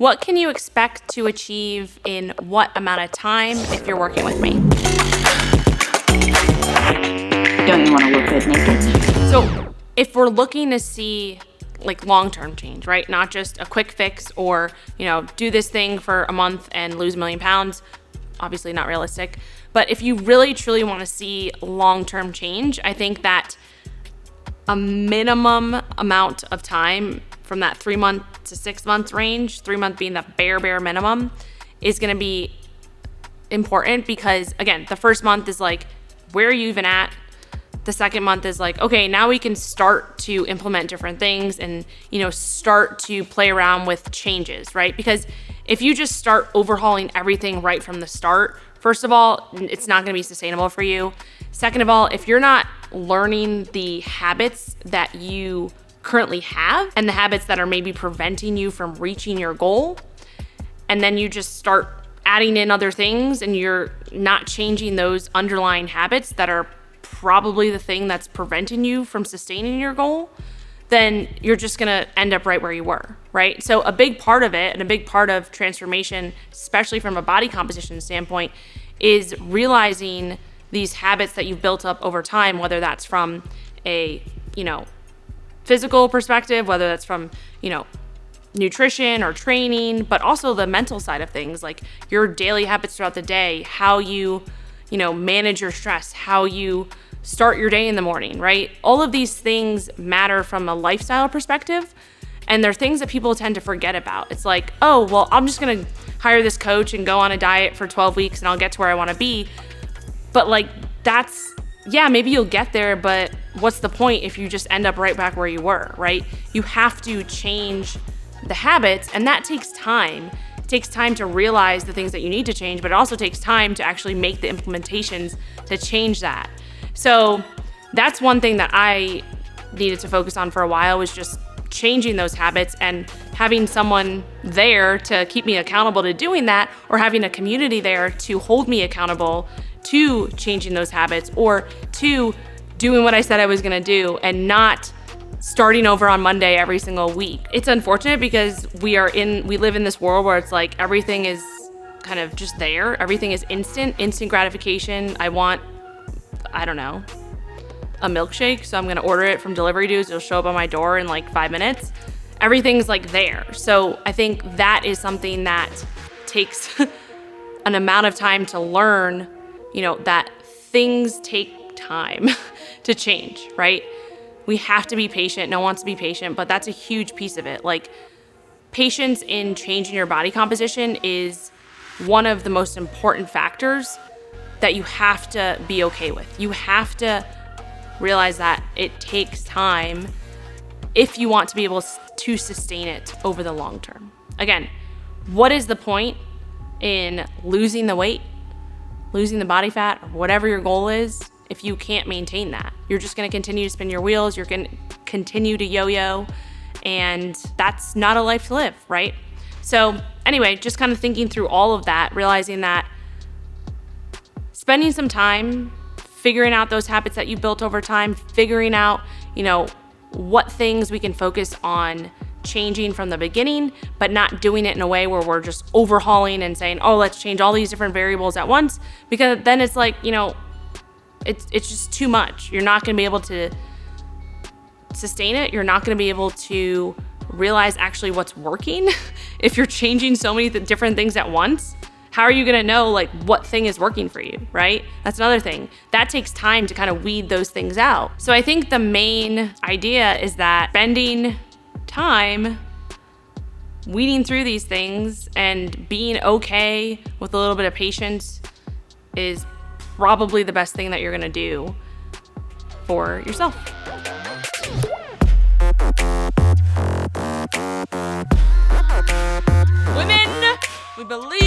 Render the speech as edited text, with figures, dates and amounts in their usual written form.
What can you expect to achieve in what amount of time if you're working with me? Don't you want to look good naked? So if we're looking to see like long-term change, right? Not just a quick fix or, do this thing for a month and lose 1 million pounds, obviously not realistic. But if you really truly want to see long-term change, I think that a minimum amount of time from that 3 month to 6 months range, 3 month being the bare minimum, is going to be important because again, the first month is like, where are you even at? The second month is like, okay, now we can start to implement different things and, start to play around with changes, right? Because if you just start overhauling everything right from the start, first of all, it's not going to be sustainable for you. Second of all, if you're not learning the habits that you currently have and the habits that are maybe preventing you from reaching your goal, and then you just start adding in other things and you're not changing those underlying habits that are probably the thing that's preventing you from sustaining your goal, then you're just gonna end up right where you were, right? So a big part of it and a big part of transformation, especially from a body composition standpoint, is realizing these habits that you've built up over time, whether that's from a, physical perspective, whether that's from, nutrition or training, but also the mental side of things, like your daily habits throughout the day, how you, manage your stress, how you start your day in the morning, right? All of these things matter from a lifestyle perspective, and they're things that people tend to forget about. It's like, oh, well, I'm just gonna hire this coach and go on a diet for 12 weeks and I'll get to where I wanna be. But like, maybe you'll get there, but what's the point if you just end up right back where you were, right? You have to change the habits, and that takes time. It takes time to realize the things that you need to change, but it also takes time to actually make the implementations to change that. So that's one thing that I needed to focus on for a while, was just changing those habits and having someone there to keep me accountable to doing that, or having a community there to hold me accountable to changing those habits or to doing what I said I was gonna do and not starting over on Monday every single week. It's unfortunate because we live in this world where it's like everything is kind of just there. Everything is instant gratification. I want, a milkshake, so I'm gonna order it from Delivery Dudes. It'll show up on my door in like 5 minutes. Everything's like there. So I think that is something that takes an amount of time to learn, that things take time to change, right? We have to be patient. No one wants to be patient, but that's a huge piece of it. Like, patience in changing your body composition is one of the most important factors that you have to be okay with. You have to realize that it takes time if you want to be able to sustain it over the long term. Again, what is the point in losing the weight, losing the body fat, or whatever your goal is, if you can't maintain that? You're just gonna continue to spin your wheels, you're gonna continue to yo-yo, and that's not a life to live, right? So anyway, just kind of thinking through all of that, realizing that spending some time figuring out those habits that you built over time, figuring out, what things we can focus on changing from the beginning, but not doing it in a way where we're just overhauling and saying, oh, let's change all these different variables at once, because then it's like, it's just too much. You're not gonna be able to sustain it. You're not gonna be able to realize actually what's working if you're changing so many different things at once. How are you gonna know like what thing is working for you, right? That's another thing. That takes time to kind of weed those things out. So I think the main idea is that spending time weeding through these things and being okay with a little bit of patience is probably the best thing that you're gonna do for yourself. Women, we believe